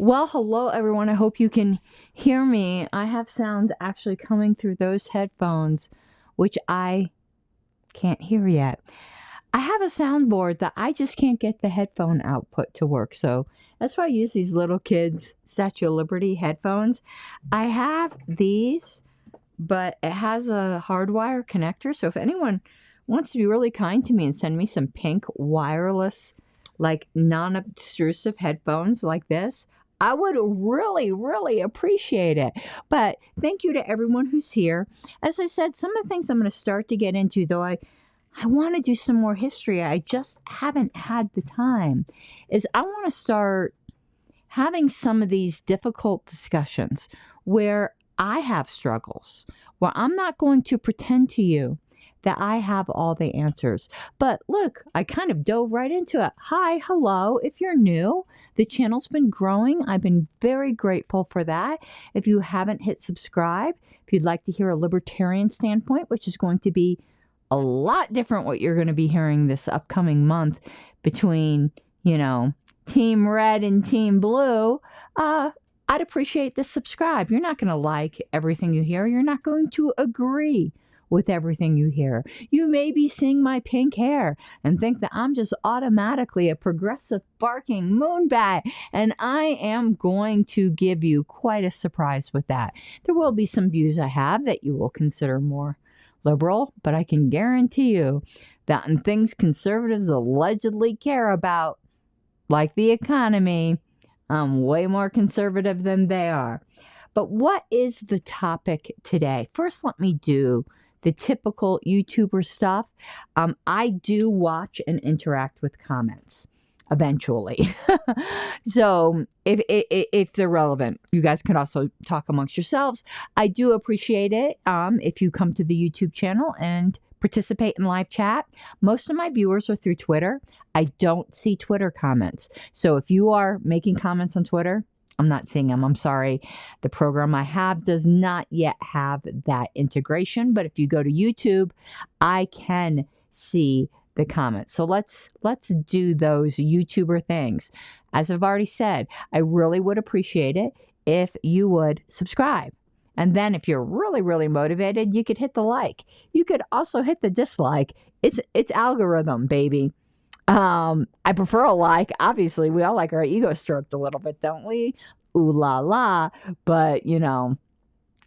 Well, hello everyone. I hope you can hear me. I have sound actually coming through those headphones, which I can't hear yet. I have a soundboard that I just can't get the headphone output to work. So that's why I use these little kids Statue of Liberty headphones. I have these, but it has a hardwire connector. So if anyone wants to be really kind to me and send me some pink wireless, like non-obtrusive headphones like this, I would really appreciate it. But thank you to everyone who's here. As I said, some of the things I'm going to start to get into, though I want to do some more history, I just haven't had the time, is I want to start having some of these difficult discussions where I have struggles, where I'm not going to pretend to you that I have all the answers. But look, I kind of dove right into it. Hi, hello. If you're new, the channel's been growing. I've been very grateful for that. If you haven't hit subscribe, if you'd like to hear a libertarian standpoint, which is going to be a lot different what you're going to be hearing this upcoming month between, Team Red and Team Blue, I'd appreciate the subscribe. You're not going to like everything you hear. You're not going to agree with everything you hear. You may be seeing my pink hair and think that I'm just automatically a progressive barking moonbat, and I am going to give you quite a surprise with that. There will be some views I have that you will consider more liberal, but I can guarantee you that in things conservatives allegedly care about, like the economy, I'm way more conservative than they are. But what is the topic today? First, let me do the typical YouTuber stuff. I do watch and interact with comments eventually. So if they're relevant, you guys can also talk amongst yourselves. I do appreciate it if you come to the YouTube channel and participate in live chat. Most of my viewers are through Twitter. I don't see Twitter comments. So if you are making comments on Twitter, I'm not seeing them. I'm sorry. The program I have does not yet have that integration. But if you go to YouTube, I can see the comments. So let's do those YouTuber things. As I've already said, I really would appreciate it if you would subscribe. And then if you're really motivated, you could hit the like. You could also hit the dislike. It's algorithm, baby. I prefer a like. Obviously, we all like our ego stroked a little bit, don't we? Ooh la la. But,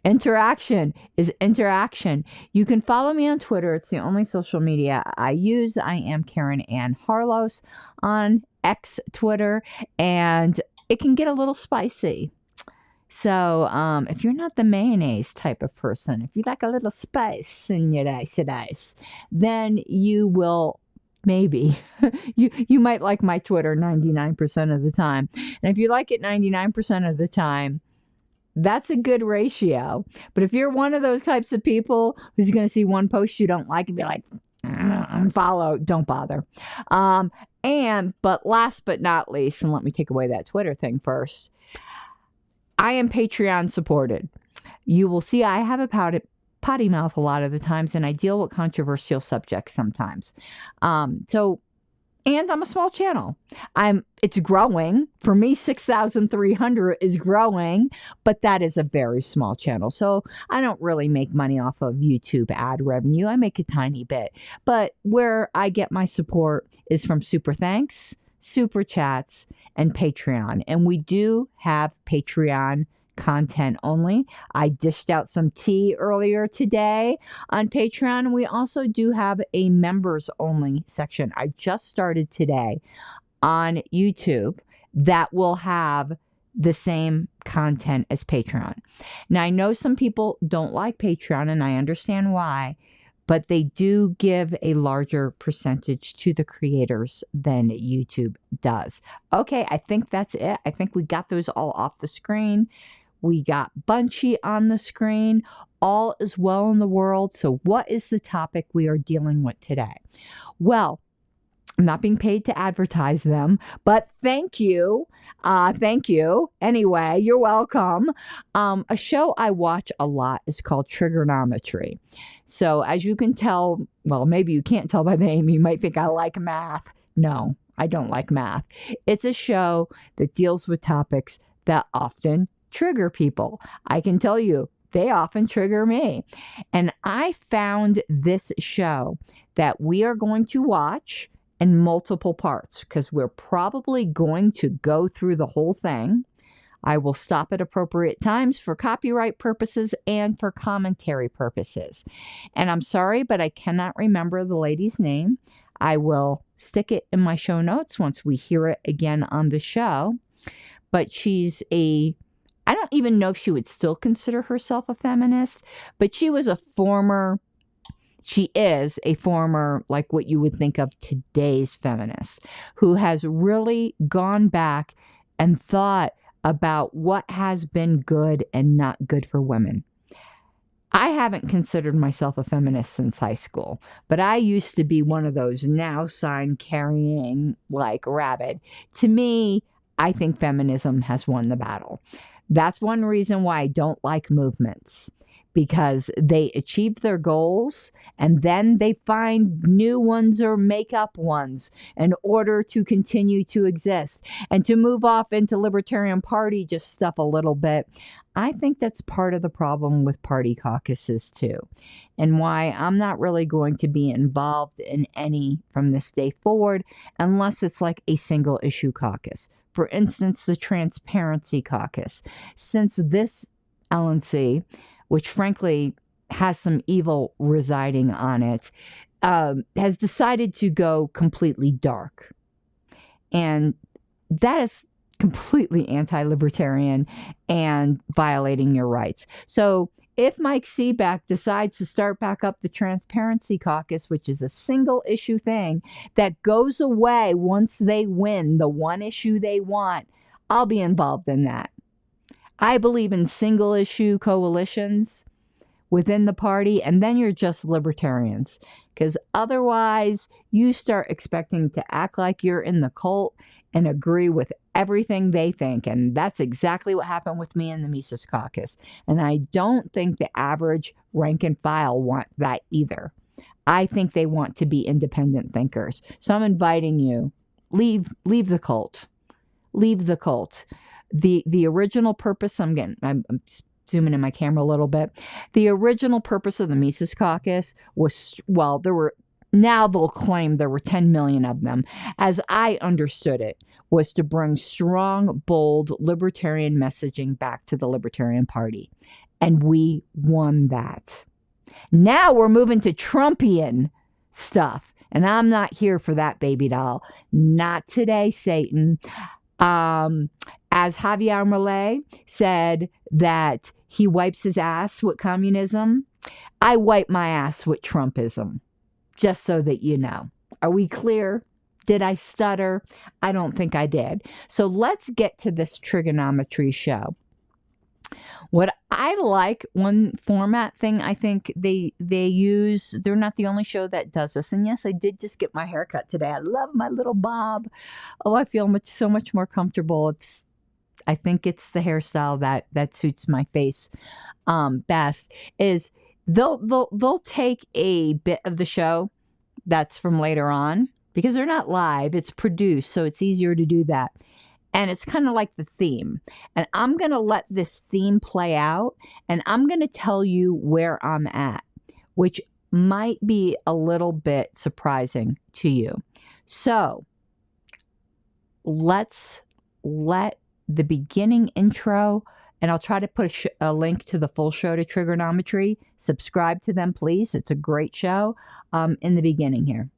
interaction is interaction. You can follow me on Twitter. It's the only social media I use. I am Karen Ann Harlos on X Twitter, and it can get a little spicy. So if you're not the mayonnaise type of person, if you like a little spice in your ice, then you will maybe. you might like my Twitter 99% of the time. And if you like it 99% of the time, that's a good ratio. But if you're one of those types of people who's going to see one post you don't like and be like, unfollow, don't bother. But last but not least, and let me take away that Twitter thing first, I am Patreon supported. You will see I have a potty mouth a lot of the times, and I deal with controversial subjects sometimes. And I'm a small channel. It's growing. For me, 6,300 is growing, but that is a very small channel. So I don't really make money off of YouTube ad revenue. I make a tiny bit. But where I get my support is from super thanks, super chats, and Patreon. And we do have Patreon content only. I dished out some tea earlier today on Patreon. We also do have a members only section. I just started today on YouTube that will have the same content as Patreon. Now, I know some people don't like Patreon, and I understand why, but they do give a larger percentage to the creators than YouTube does. Okay, I think that's it. I think we got those all off the screen. We got Bunchy on the screen. All is well in the world. So what is the topic we are dealing with today? Well, I'm not being paid to advertise them, but thank you. Thank you. Anyway, you're welcome. A show I watch a lot is called Trigonometry. So as you can tell, well, maybe you can't tell by the name, you might think I like math. No, I don't like math. It's a show that deals with topics that often trigger people. I can tell you, they often trigger me. And I found this show that we are going to watch in multiple parts because we're probably going to go through the whole thing. I will stop at appropriate times for copyright purposes and for commentary purposes. And I'm sorry, but I cannot remember the lady's name. I will stick it in my show notes once we hear it again on the show. But I don't even know if she would still consider herself a feminist, but she is a former, like what you would think of today's feminist, who has really gone back and thought about what has been good and not good for women. I haven't considered myself a feminist since high school, but I used to be one of those now sign carrying like rabbit. To me, I think feminism has won the battle. That's one reason why I don't like movements, because they achieve their goals and then they find new ones or make up ones in order to continue to exist and to move off into Libertarian Party just stuff a little bit. I think that's part of the problem with party caucuses too, and why I'm not really going to be involved in any from this day forward unless it's like a single issue caucus. For instance, the Transparency Caucus. Since this LNC, which frankly has some evil residing on it, has decided to go completely dark. And that is completely anti-libertarian and violating your rights. So if Mike Seebeck decides to start back up the Transparency Caucus, which is a single issue thing that goes away once they win the one issue they want, I'll be involved in that. I believe in single issue coalitions within the party, and then you're just libertarians. Because otherwise, you start expecting to act like you're in the cult and agree with everything they think. And that's exactly what happened with me in the Mises Caucus. And I don't think the average rank and file want that either. I think they want to be independent thinkers. So I'm inviting you, leave the cult. Leave the cult. The original purpose, I'm zooming in my camera a little bit. The original purpose of the Mises Caucus was, well, now they'll claim there were 10 million of them. As I understood it, was to bring strong, bold libertarian messaging back to the Libertarian Party. And we won that. Now we're moving to Trumpian stuff. And I'm not here for that, baby doll. Not today, Satan. As Javier Milei said that he wipes his ass with communism, I wipe my ass with Trumpism. Just so that you know. Are we clear? Did I stutter? I don't think I did. So let's get to this trigonometry show. What I like, one format thing I think they use, they're not the only show that does this. And yes, I did just get my haircut today. I love my little bob. Oh, I feel so much more comfortable. I think it's the hairstyle that suits my face best. Is they'll take a bit of the show that's from later on, because they're not live, it's produced, so it's easier to do that. And it's kind of like the theme. And I'm going to let this theme play out, and I'm going to tell you where I'm at, which might be a little bit surprising to you. So let's let the beginning intro, and I'll try to put a link to the full show to Trigonometry. Subscribe to them, please. It's a great show. In the beginning here.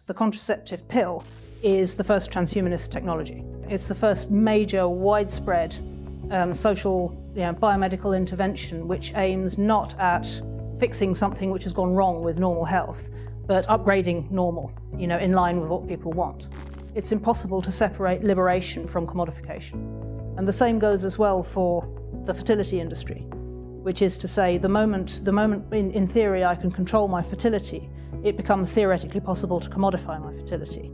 The contraceptive pill is the first transhumanist technology. It's the first major, widespread social, biomedical intervention which aims not at fixing something which has gone wrong with normal health, but upgrading normal, in line with what people want. It's impossible to separate liberation from commodification. And the same goes as well for the fertility industry, which is to say the moment in theory I can control my fertility, it becomes theoretically possible to commodify my fertility.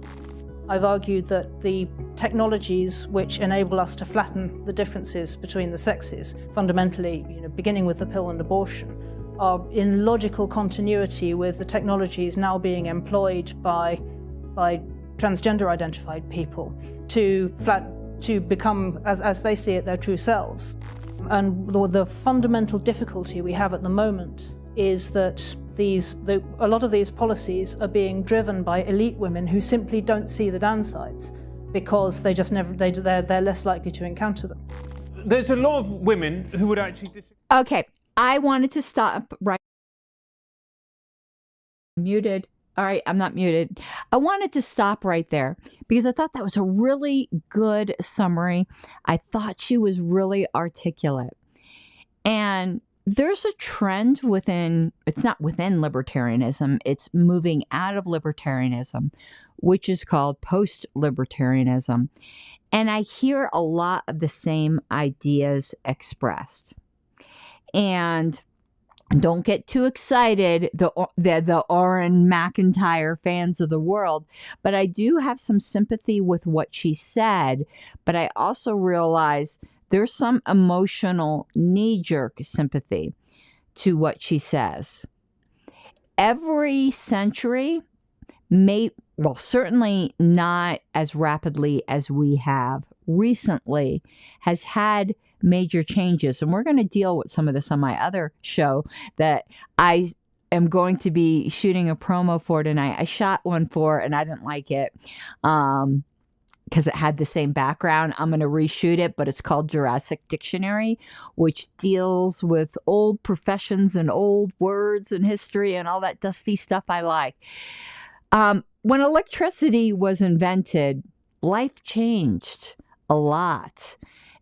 I've argued that the technologies which enable us to flatten the differences between the sexes, fundamentally, beginning with the pill and abortion, are in logical continuity with the technologies now being employed by transgender identified people to to become, as they see it, their true selves. And the fundamental difficulty we have at the moment is that a lot of these policies are being driven by elite women who simply don't see the downsides because they're less likely to encounter them. There's a lot of women who would actually disagree. Okay, I wanted to stop right. Muted. All right, I'm not muted. I wanted to stop right there because I thought that was a really good summary. I thought she was really articulate. And there's a trend it's not within libertarianism, it's moving out of libertarianism, which is called post-libertarianism. And I hear a lot of the same ideas expressed. And don't get too excited, the Orrin McIntyre fans of the world, but I do have some sympathy with what she said, but I also realize there's some emotional knee-jerk sympathy to what she says. Every century, certainly not as rapidly as we have recently, has had major changes. And we're going to deal with some of this on my other show that I am going to be shooting a promo for tonight. I shot one for and I didn't like it. Because it had the same background. I'm going to reshoot it, but it's called Jurassic Dictionary, which deals with old professions and old words and history and all that dusty stuff I like. When electricity was invented, life changed a lot.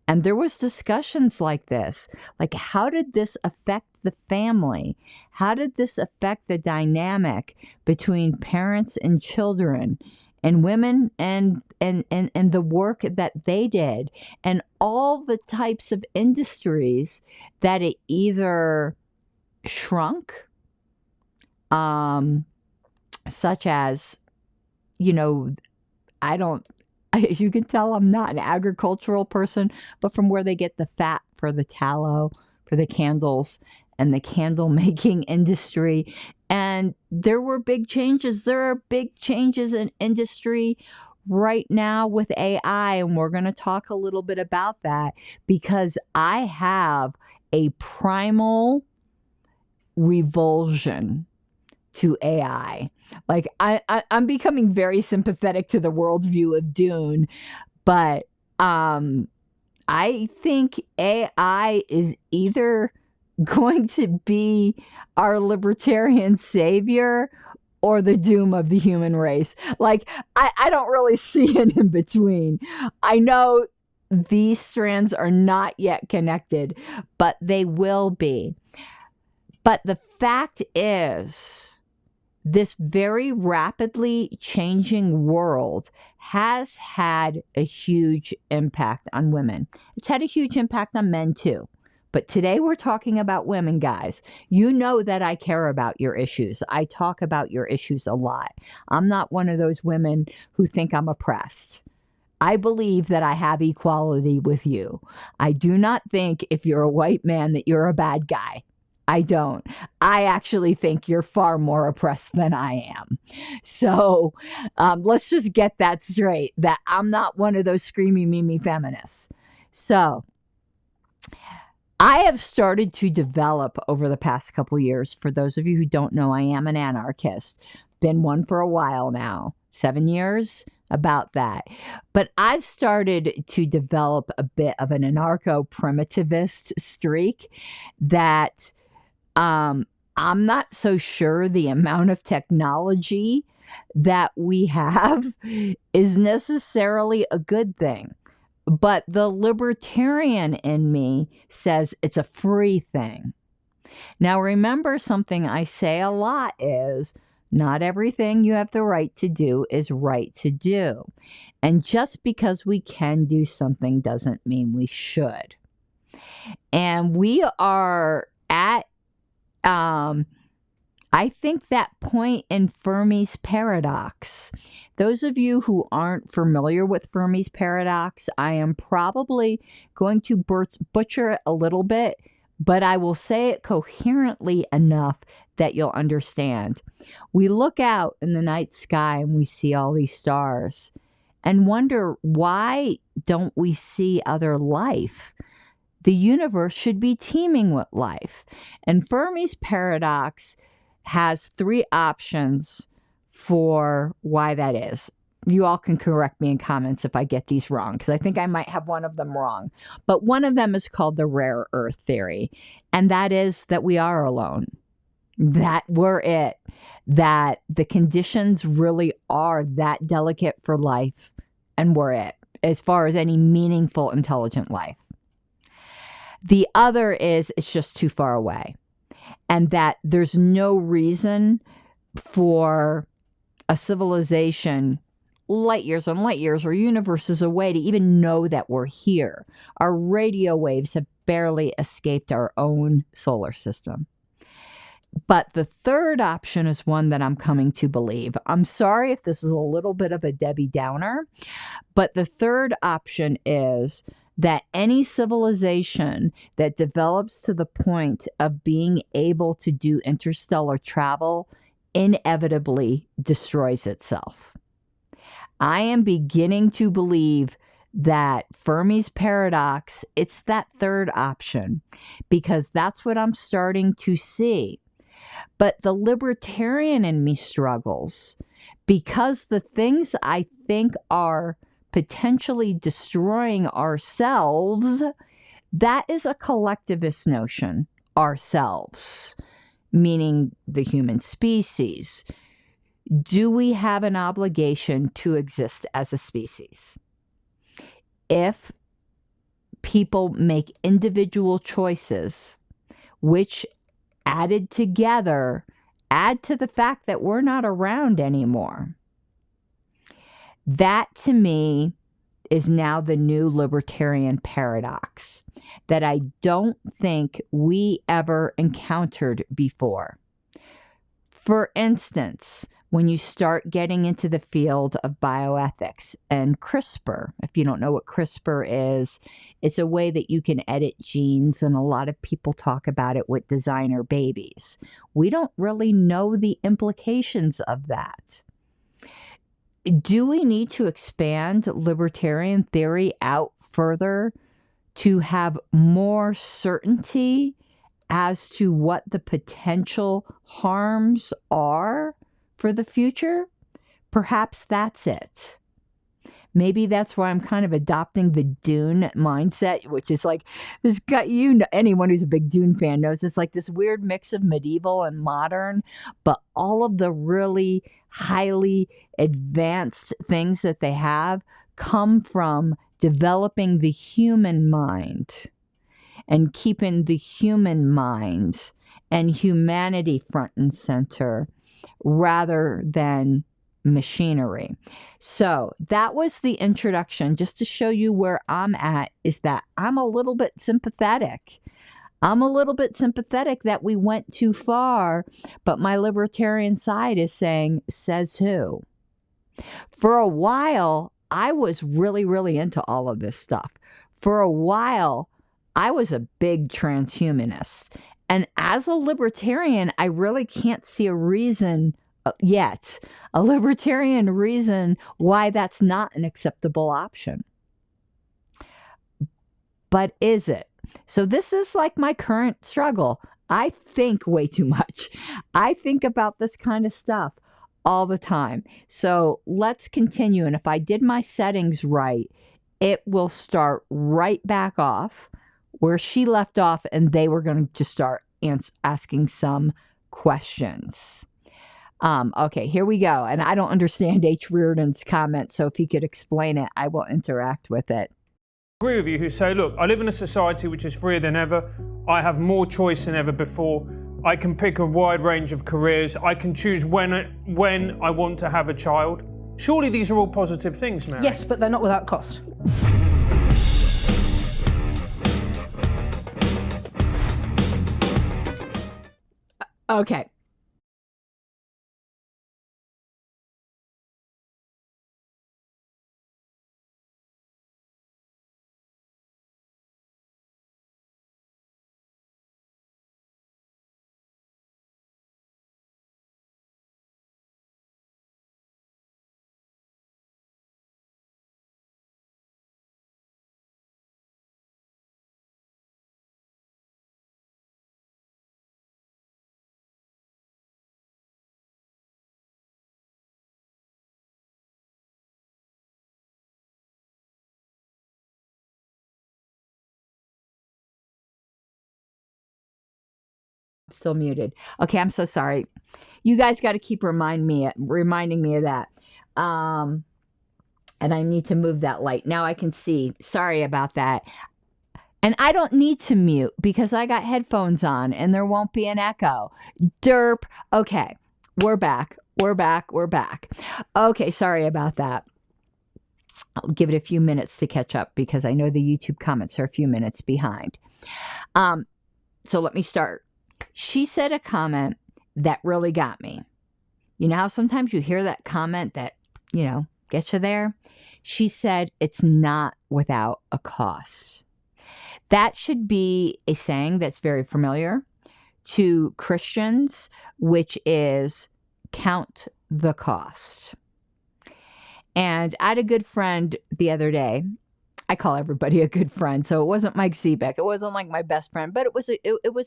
And there was discussions like this, like how did this affect the family? How did this affect the dynamic between parents and children? And women and the work that they did and all the types of industries that it either shrunk, such as, as you can tell, I'm not an agricultural person, but from where they get the fat for the tallow, for the candles, and the candle making industry. And there were big changes. There are big changes in industry right now with AI. And we're going to talk a little bit about that because I have a primal revulsion to AI. Like I'm becoming very sympathetic to the worldview of Dune, but I think AI is either going to be our libertarian savior or the doom of the human race. Like, I don't really see it in between. I know these strands are not yet connected, but they will be. But the fact is, this very rapidly changing world has had a huge impact on women. It's had a huge impact on men too. But today we're talking about women, guys. You know that I care about your issues. I talk about your issues a lot. I'm not one of those women who think I'm oppressed. I believe that I have equality with you. I do not think if you're a white man that you're a bad guy. I don't. I actually think you're far more oppressed than I am. So let's just get that straight, that I'm not one of those screamy, mimi feminists. So I have started to develop over the past couple years. For those of you who don't know, I am an anarchist. Been one for a while now, 7 years, about that. But I've started to develop a bit of an anarcho-primitivist streak that I'm not so sure the amount of technology that we have is necessarily a good thing. But the libertarian in me says it's a free thing. Now, remember something I say a lot is not everything you have the right to do is right to do. And just because we can do something doesn't mean we should. And we are at, I think, that point in Fermi's paradox. Those of you who aren't familiar with Fermi's paradox, I am probably going to butcher it a little bit, but I will say it coherently enough that you'll understand. We look out in the night sky and we see all these stars and wonder, why don't we see other life? The universe should be teeming with life. And Fermi's paradox has 3 options for why that is. You all can correct me in comments if I get these wrong, because I think I might have one of them wrong. But one of them is called the rare earth theory, and that is that we are alone, that we're it, that the conditions really are that delicate for life, and we're it, as far as any meaningful, intelligent life. The other is it's just too far away, and that there's no reason for a civilization light years on light years or universes away to even know that we're here. Our radio waves have barely escaped our own solar system. But the third option is one that I'm coming to believe. I'm sorry if this is a little bit of a Debbie Downer, but the third option is that any civilization that develops to the point of being able to do interstellar travel inevitably destroys itself. I am beginning to believe that Fermi's paradox, it's that third option, because that's what I'm starting to see. But the libertarian in me struggles, because the things I think are potentially destroying ourselves, that is a collectivist notion, ourselves, meaning the human species. Do we have an obligation to exist as a species? If people make individual choices, which added together add to the fact that we're not around anymore, that to me is now the new libertarian paradox that I don't think we ever encountered before. For instance, when you start getting into the field of bioethics and CRISPR, if you don't know what CRISPR is, it's a way that you can edit genes, and a lot of people talk about it with designer babies. We don't really know the implications of that. Do we need to expand libertarian theory out further to have more certainty as to what the potential harms are for the future? Perhaps that's it. Maybe that's why I'm kind of adopting the Dune mindset, which is like this guy, anyone who's a big Dune fan knows it's like this weird mix of medieval and modern, but all of the really highly advanced things that they have come from developing the human mind and keeping the human mind and humanity front and center rather than machinery. So that was the introduction, just to show you where I'm at, is that I'm a little bit sympathetic. I'm a little bit sympathetic that we went too far, but my libertarian side is saying, says who? For a while, I was really, really into all of this stuff. For a while, I was a big transhumanist. And as a libertarian, I really can't see a reason yet, a libertarian reason why that's not an acceptable option. But is it? So this is like my current struggle. I think way too much. I think about this kind of stuff all the time. So let's continue. And if I did my settings right, it will start right back off where she left off, and they were going to start asking some questions. Okay, here we go. And I don't understand H. Reardon's comment, so if he could explain it, I will interact with it. I agree with you who say, look, I live in a society which is freer than ever. I have more choice than ever before. I can pick a wide range of careers. I can choose when I want to have a child. Surely these are all positive things, Mary? Yes, but they're not without cost. Okay. Still muted. Okay, I'm so sorry. You guys got to keep reminding me of that. And I need to move that light. Now I can see. Sorry about that. And I don't need to mute because I got headphones on and there won't be an echo. Derp. Okay, we're back. We're back. Okay, sorry about that. I'll give it a few minutes to catch up because I know the YouTube comments are a few minutes behind. So let me start. She said a comment that really got me. You know how sometimes you hear that comment that, gets you there? She said, it's not without a cost. That should be a saying that's very familiar to Christians, which is count the cost. And I had a good friend the other day. I call everybody a good friend, so it wasn't Mike Seebeck. It wasn't like my best friend, but it was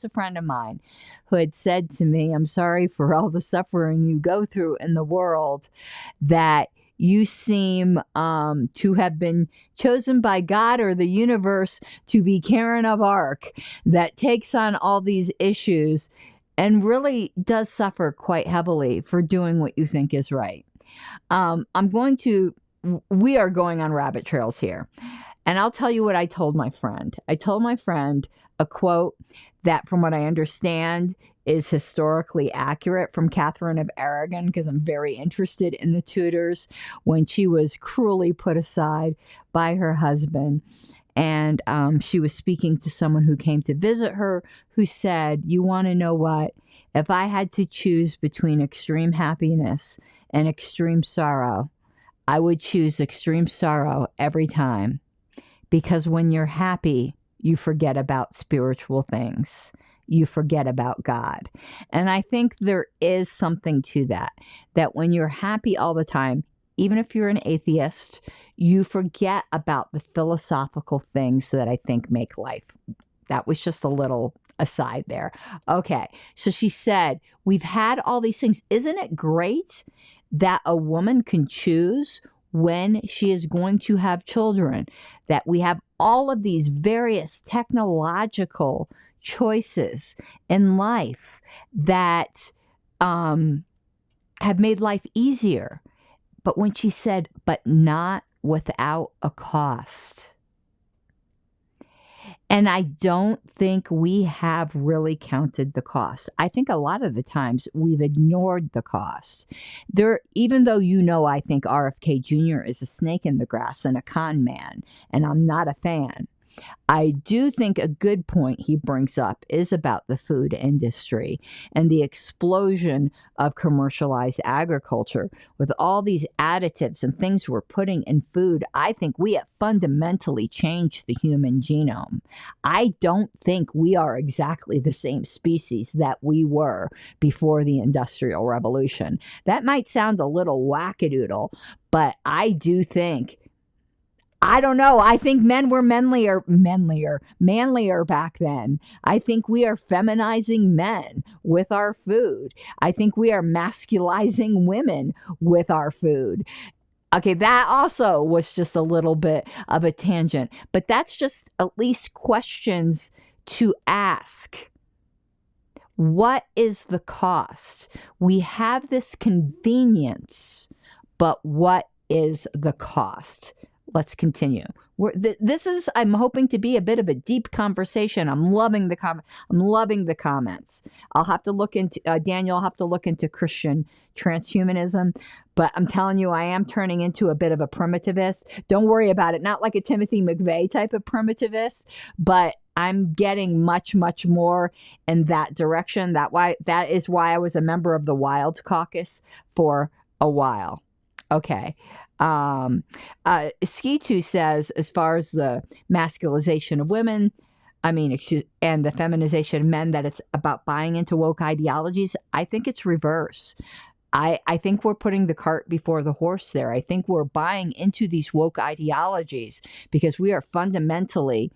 a friend of mine who had said to me, I'm sorry for all the suffering you go through in the world, that you seem to have been chosen by God or the universe to be Karen of Arc that takes on all these issues and really does suffer quite heavily for doing what you think is right. We are going on rabbit trails here. And I'll tell you what I told my friend. I told my friend a quote that, from what I understand, is historically accurate from Catherine of Aragon, because I'm very interested in the Tudors, when she was cruelly put aside by her husband. And she was speaking to someone who came to visit her, who said, you want to know what? If I had to choose between extreme happiness and extreme sorrow, I would choose extreme sorrow every time. Because when you're happy, you forget about spiritual things. You forget about God. And I think there is something to that when you're happy all the time, even if you're an atheist, you forget about the philosophical things that I think make life. That was just a little aside there. Okay, so she said, we've had all these things. Isn't it great that a woman can choose when she is going to have children, that we have all of these various technological choices in life that have made life easier? But when she said, but not without a cost. And I don't think we have really counted the cost. I think a lot of the times we've ignored the cost. Even though I think RFK Jr. is a snake in the grass and a con man, and I'm not a fan, I do think a good point he brings up is about the food industry and the explosion of commercialized agriculture with all these additives and things we're putting in food. I think we have fundamentally changed the human genome. I don't think we are exactly the same species that we were before the Industrial Revolution. That might sound a little wackadoodle, but I do think, I don't know. I think men were manlier back then. I think we are feminizing men with our food. I think we are masculizing women with our food. Okay, that also was just a little bit of a tangent, but that's just at least questions to ask. What is the cost? We have this convenience, but what is the cost? Let's continue. This is, I'm hoping to be a bit of a deep conversation. I'm loving the comments. I'll have to look into, Daniel, I'll have to look into Christian transhumanism, but I'm telling you, I am turning into a bit of a primitivist. Don't worry about it. Not like a Timothy McVeigh type of primitivist, but I'm getting much, much more in that direction. That is why I was a member of the Wild Caucus for a while. Okay. Skitu says, as far as the masculization of women, and the feminization of men, that it's about buying into woke ideologies. I think it's reverse. I think we're putting the cart before the horse there. I think we're buying into these woke ideologies because we are fundamentally,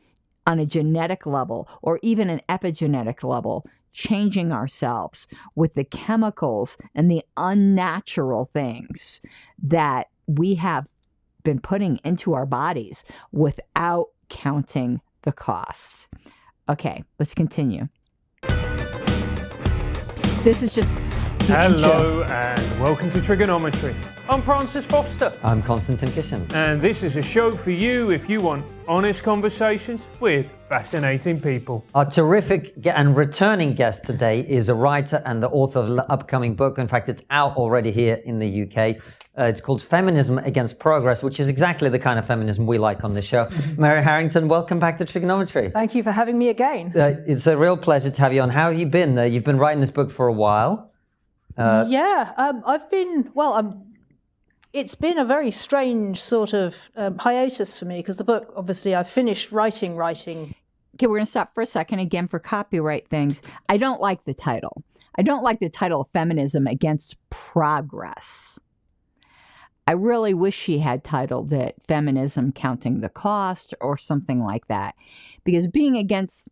on a genetic level or even an epigenetic level, changing ourselves with the chemicals and the unnatural things that we have been putting into our bodies without counting the cost. Okay, let's continue. This is just the Hello intro. and welcome to Trigonometry. I'm Francis Foster. I'm Konstantin Kisin. And this is a show for you if you want honest conversations with fascinating people. Our terrific and returning guest today is a writer and the author of the upcoming book. In fact, it's out already here in the UK. It's called Feminism Against Progress, which is exactly the kind of feminism we like on this show. Mary Harrington, welcome back to Trigonometry. Thank you for having me again. It's a real pleasure to have you on. How have you been? You've been writing this book for a while. It's been a very strange sort of hiatus for me because the book, obviously, I finished writing. Okay, we're going to stop for a second again for copyright things. I don't like the title. I don't like the title Feminism Against Progress. I really wish she had titled it Feminism Counting the Cost or something like that. Because being against,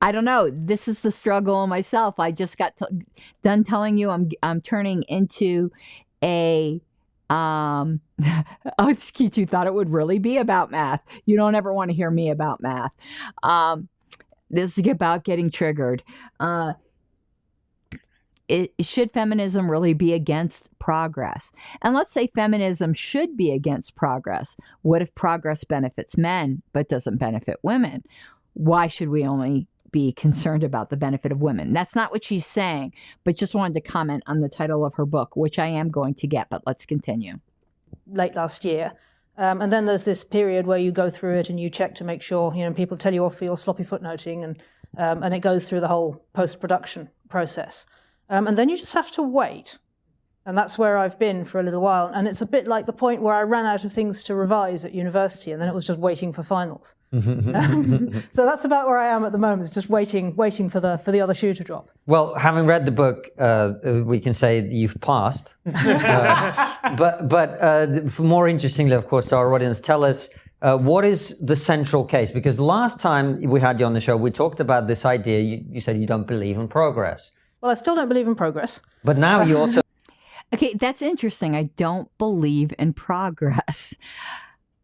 I don't know, this is the struggle myself. I just got done telling you I'm turning into a, oh, it's cute. You thought it would really be about math. You don't ever want to hear me about math. This is about getting triggered. Should feminism really be against progress? And let's say feminism should be against progress. What if progress benefits men but doesn't benefit women? Why should we only be concerned about the benefit of women? That's not what she's saying, but just wanted to comment on the title of her book, which I am going to get, but let's continue. Late last year. And then there's this period where you go through it and you check to make sure, people tell you off for your sloppy footnoting and it goes through the whole post-production process. And then you just have to wait. And that's where I've been for a little while. And it's a bit like the point where I ran out of things to revise at university and then it was just waiting for finals. So that's about where I am at the moment, it's just waiting for the other shoe to drop. Well, having read the book, we can say that you've passed. But for more interestingly, of course, to our audience, tell us what is the central case? Because last time we had you on the show, we talked about this idea. You said you don't believe in progress. Well, I still don't believe in progress. But now you also... Okay, that's interesting. I don't believe in progress.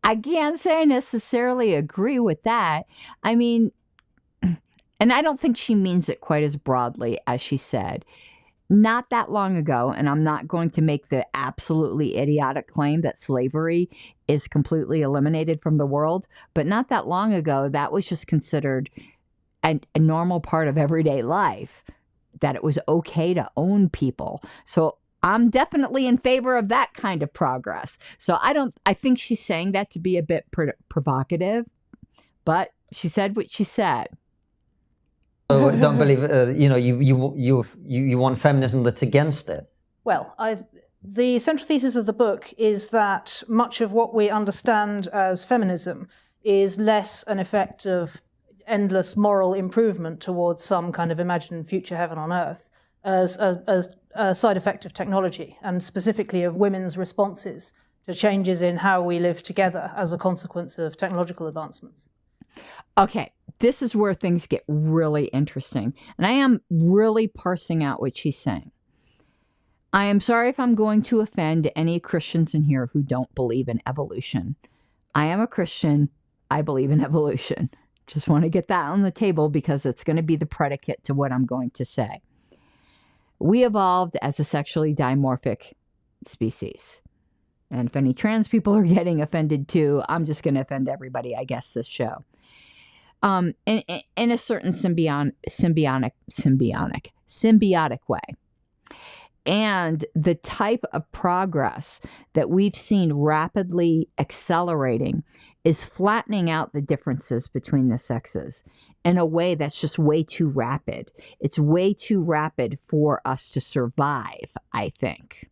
I can't say I necessarily agree with that. I mean, and I don't think she means it quite as broadly as she said. Not that long ago, and I'm not going to make the absolutely idiotic claim that slavery is completely eliminated from the world, but not that long ago, that was just considered a normal part of everyday life, that it was okay to own people. So I'm definitely in favor of that kind of progress. So I think she's saying that to be a bit provocative, but she said what she said. So don't believe, you want feminism that's against it. Well, the central thesis of the book is that much of what we understand as feminism is less an effect of endless moral improvement towards some kind of imagined future heaven on earth as a side effect of technology, and specifically of women's responses to changes in how we live together as a consequence of technological advancements. Okay, this is where things get really interesting, and I am really parsing out what she's saying. I am sorry if I'm going to offend any Christians in here who don't believe in evolution. I am a Christian. I believe in evolution. Just want to get that on the table because it's going to be the predicate to what I'm going to say. We evolved as a sexually dimorphic species. And if any trans people are getting offended too, I'm just going to offend everybody, I guess, this show. In a certain symbiotic way. And the type of progress that we've seen rapidly accelerating is flattening out the differences between the sexes in a way that's just way too rapid. It's way too rapid for us to survive, I think.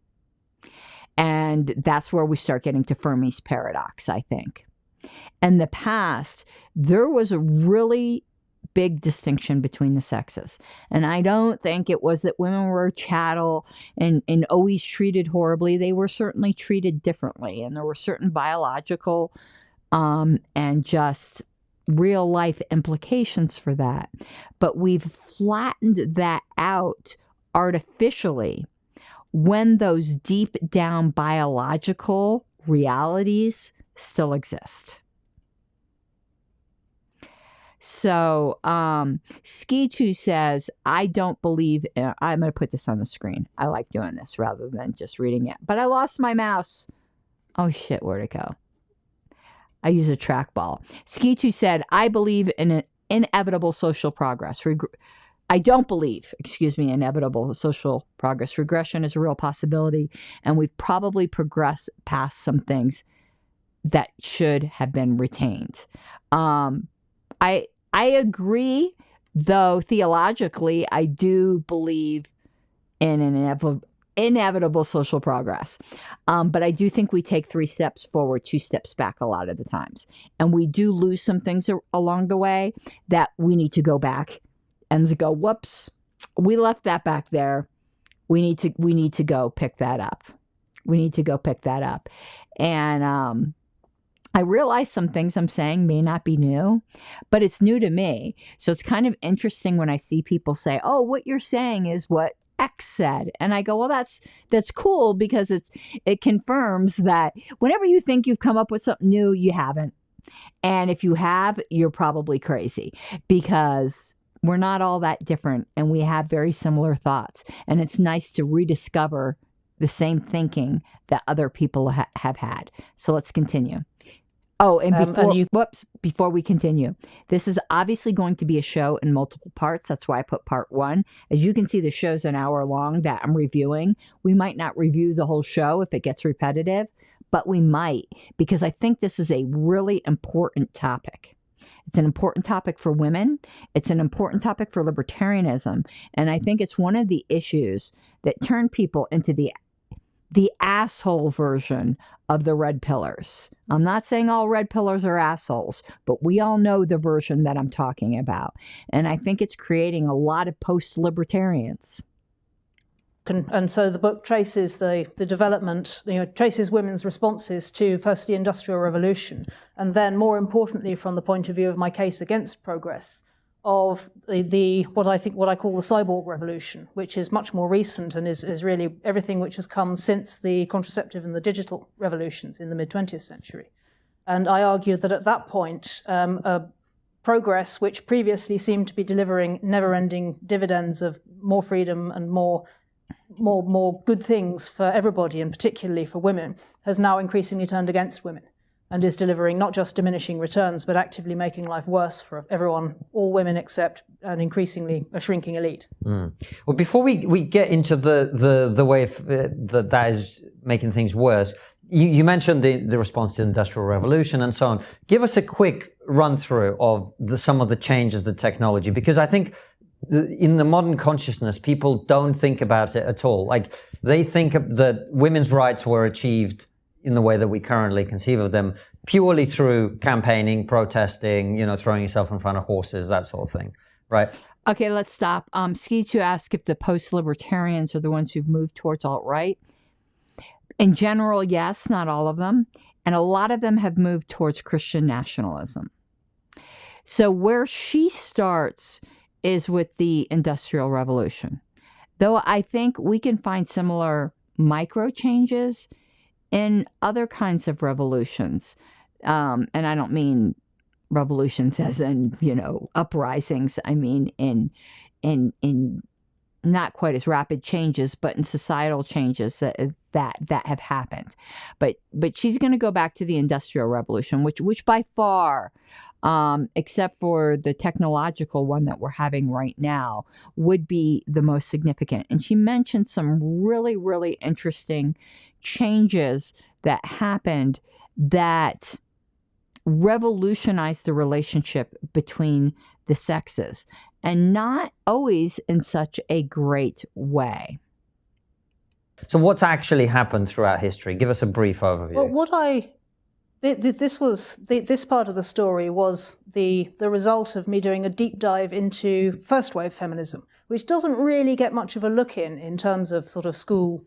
And that's where we start getting to Fermi's paradox, I think. In the past, there was a really big distinction between the sexes. And I don't think it was that women were chattel and always treated horribly. They were certainly treated differently. And there were certain biological and just real life implications for that. But we've flattened that out artificially when those deep down biological realities still exist. So, Ski2 says, I don't believe, I'm going to put this on the screen. I like doing this rather than just reading it. But I lost my mouse. Oh shit, where'd it go? I use a trackball. Ski2 said, I believe in an inevitable social progress. I don't believe, inevitable social progress. Regression is a real possibility, and we've probably progressed past some things that should have been retained. I agree, though theologically, I do believe in an inevitable social progress. But I do think we take 3 steps forward, 2 steps back a lot of the times. And we do lose some things along the way that we need to go back and go, whoops, we left that back there. We need to go pick that up. And I realize some things I'm saying may not be new, but it's new to me. So it's kind of interesting when I see people say, oh, what you're saying is what X said. And I go, well, that's cool, because it confirms that whenever you think you've come up with something new, you haven't. And if you have, you're probably crazy, because we're not all that different and we have very similar thoughts. And it's nice to rediscover the same thinking that other people have had. So let's continue. Oh, and before we continue, this is obviously going to be a show in multiple parts. That's why I put part 1. As you can see, the show's an hour long that I'm reviewing. We might not review the whole show if it gets repetitive, but we might, because I think this is a really important topic. It's an important topic for women. It's an important topic for libertarianism. And I think it's one of the issues that turn people into the asshole version of the red pillars. I'm not saying all red pillars are assholes, but we all know the version that I'm talking about. And I think it's creating a lot of post-libertarians. And so the book traces the development, traces women's responses to first the Industrial Revolution, and then more importantly, from the point of view of my case against progress, of what I call the cyborg revolution, which is much more recent and is really everything which has come since the contraceptive and the digital revolutions in the mid-20th century. And I argue that at that point, progress, which previously seemed to be delivering never-ending dividends of more freedom and more good things for everybody, and particularly for women, has now increasingly turned against women, and is delivering not just diminishing returns, but actively making life worse for everyone, all women except an increasingly shrinking elite. Well, before we get into the way that is making things worse, you mentioned the response to the Industrial Revolution and so on. Give us a quick run through of some of the changes, the technology, because I think in the modern consciousness, people don't think about it at all. Like, they think that women's rights were achieved in the way that we currently conceive of them purely through campaigning, protesting, throwing yourself in front of horses, that sort of thing, right? Okay, let's stop. Ski2 asked if the post-libertarians are the ones who've moved towards alt-right. In general, yes, not all of them. And a lot of them have moved towards Christian nationalism. So where she starts is with the Industrial Revolution. Though I think we can find similar micro changes in other kinds of revolutions. And I don't mean revolutions as in, uprisings. I mean in not quite as rapid changes, but in societal changes that have happened. But she's going to go back to the Industrial Revolution, which by far, except for the technological one that we're having right now, would be the most significant. And she mentioned some really, really interesting changes that happened that revolutionized the relationship between the sexes, and not always in such a great way. So what's actually happened throughout history? Give us a brief overview. Well, this part of the story was the result of me doing a deep dive into first wave feminism, which doesn't really get much of a look in terms of sort of school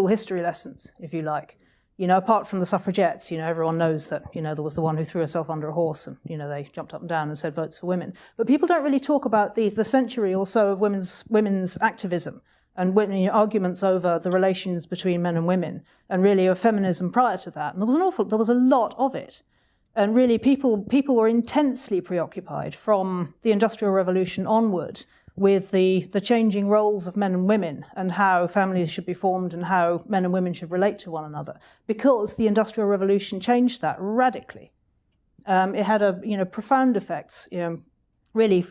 history lessons, if you like. Apart from the suffragettes, everyone knows that, there was the one who threw herself under a horse and, they jumped up and down and said votes for women. But people don't really talk about the century or so of women's activism and arguments over the relations between men and women, and really of feminism prior to that. And there was a lot of it. And really, people were intensely preoccupied from the Industrial Revolution onward with the changing roles of men and women and how families should be formed and how men and women should relate to one another, because the Industrial Revolution changed that radically. It had profound effects, really,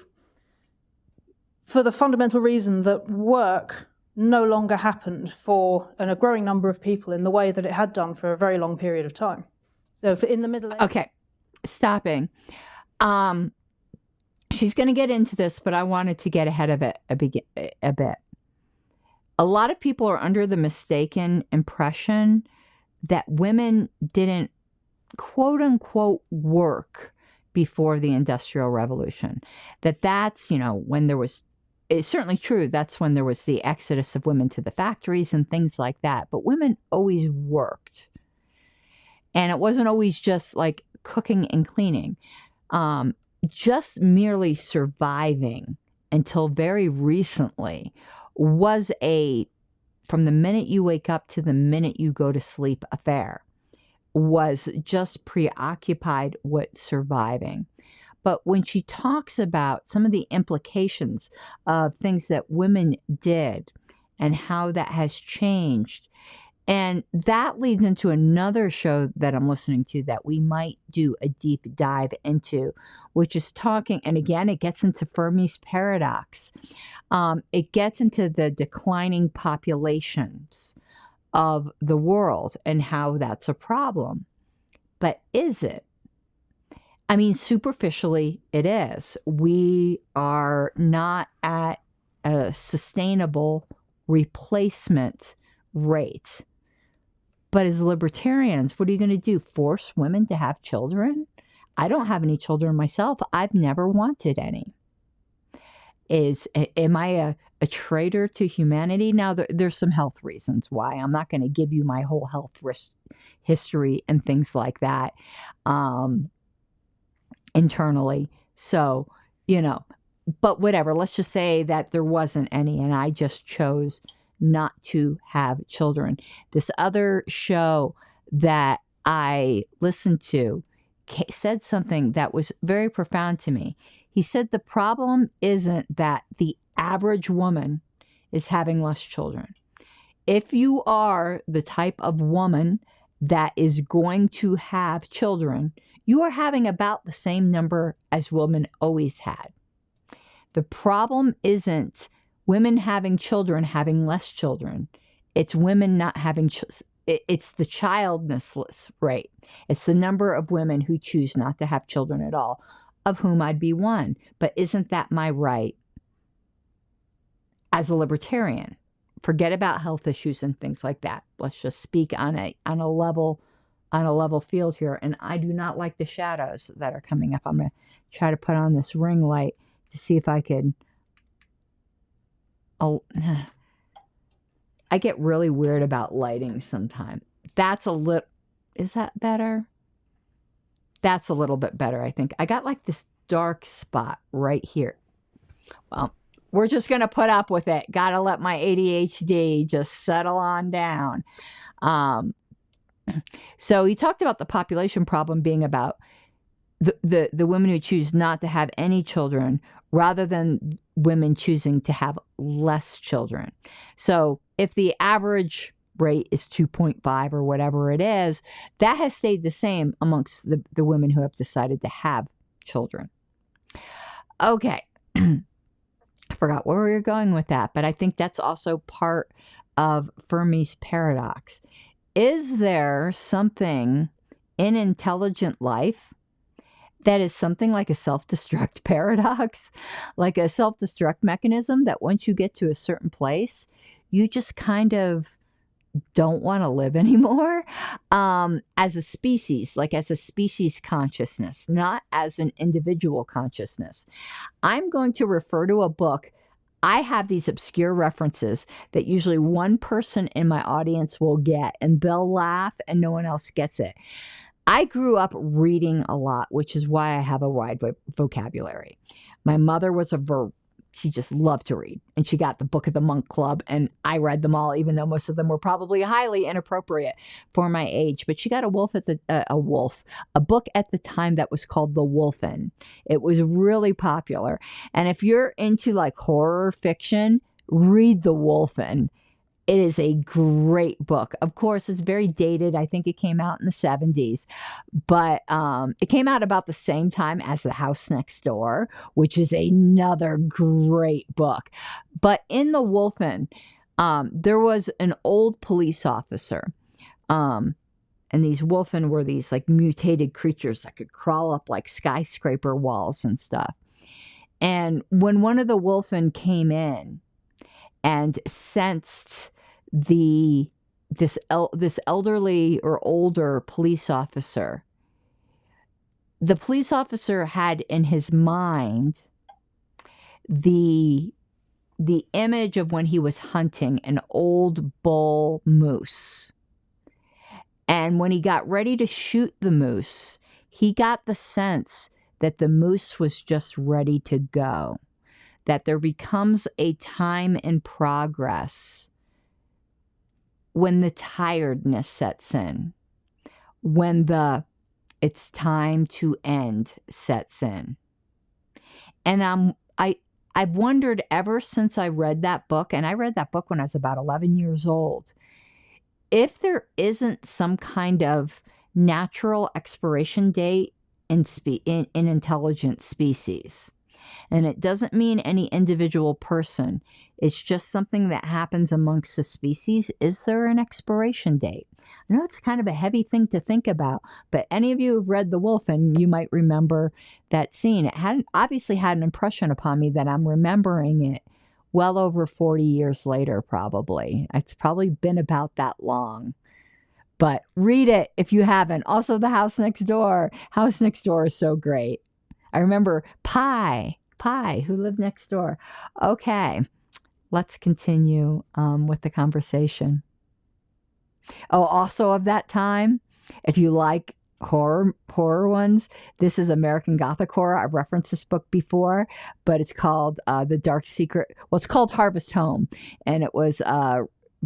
for the fundamental reason that work no longer happened for a growing number of people in the way that it had done for a very long period of time. So in the Middle Ages... Okay, stopping. She's going to get into this, but I wanted to get ahead of it a bit. A lot of people are under the mistaken impression that women didn't, quote unquote, work before the Industrial Revolution. That's, when there was, it's certainly true, that's when there was the exodus of women to the factories and things like that. But women always worked. And it wasn't always just like cooking and cleaning. Just merely surviving until very recently was from the minute you wake up to the minute you go to sleep affair, was just preoccupied with surviving. But when she talks about some of the implications of things that women did and how that has changed, and that leads into another show that I'm listening to that we might do a deep dive into, which is talking, and again, it gets into Fermi's paradox. It gets into the declining populations of the world and how that's a problem. But is it? I mean, superficially, it is. We are not at a sustainable replacement rate. But as libertarians, what are you going to do? Force women to have children? I don't have any children myself. I've never wanted any. Am I a traitor to humanity? Now, there's some health reasons why. I'm not going to give you my whole health history and things like that internally. So, but whatever. Let's just say that there wasn't any and I just chose not to have children. This other show that I listened to said something that was very profound to me. He said the problem isn't that the average woman is having less children. If you are the type of woman that is going to have children, you are having about the same number as women always had. The problem isn't women having children, having less children. It's women not having it's the childless rate. It's the number of women who choose not to have children at all, of whom I'd be one. But isn't that my right as a libertarian? Forget about health issues and things like that. Let's just speak on a level field here. And I do not like the shadows that are coming up. I'm going to try to put on this ring light to see if I could. Oh, I get really weird about lighting sometimes. Is that better? That's a little bit better, I think. I got like this dark spot right here. Well, we're just going to put up with it. Got to let my ADHD just settle on down. So he talked about the population problem being about the women who choose not to have any children rather than women choosing to have less children. So if the average rate is 2.5 or whatever it is, that has stayed the same amongst the women who have decided to have children. Okay. I forgot where we were going with that, but I think that's also part of Fermi's paradox. Is there something in intelligent life that is something like a self-destruct paradox, like a self-destruct mechanism that once you get to a certain place, you just kind of don't want to live anymore as a species, like as a species consciousness, not as an individual consciousness. I'm going to refer to a book. I have these obscure references that usually one person in my audience will get, and they'll laugh and no one else gets it. I grew up reading a lot, which is why I have a wide vocabulary. My mother was a she just loved to read. And she got the Book of the Monk Club, and I read them all, even though most of them were probably highly inappropriate for my age. But she got a book at the time that was called The Wolfen. It was really popular. And if you're into like horror fiction, read The Wolfen. It is a great book. Of course, it's very dated. I think it came out in the 70s, but it came out about the same time as The House Next Door, which is another great book. But in The Wolfen, there was an old police officer, and these wolfen were these like mutated creatures that could crawl up like skyscraper walls and stuff. And when one of the wolfen came in and sensed this elderly or older police officer, the police officer had in his mind the image of when he was hunting an old bull moose. And when he got ready to shoot the moose, he got the sense that the moose was just ready to go, that there becomes a time in progress when the tiredness sets in, when the it's time to end sets in. And I've wondered ever since I read that book, and I read that book when I was about 11 years old, if there isn't some kind of natural expiration date in intelligent species. And it doesn't mean any individual person. It's just something that happens amongst the species. Is there an expiration date? I know it's kind of a heavy thing to think about, but any of you who've read The Wolf, and you might remember that scene. It obviously had an impression upon me that I'm remembering it well over 40 years later, probably. It's probably been about that long. But read it if you haven't. Also, The House Next Door. House Next Door is so great. I remember Pie, who lived next door. Okay, let's continue with the conversation. Oh, also of that time, if you like horror ones, this is American Gothic horror. I've referenced this book before, but it's called The Dark Secret. Well, it's called Harvest Home, and it was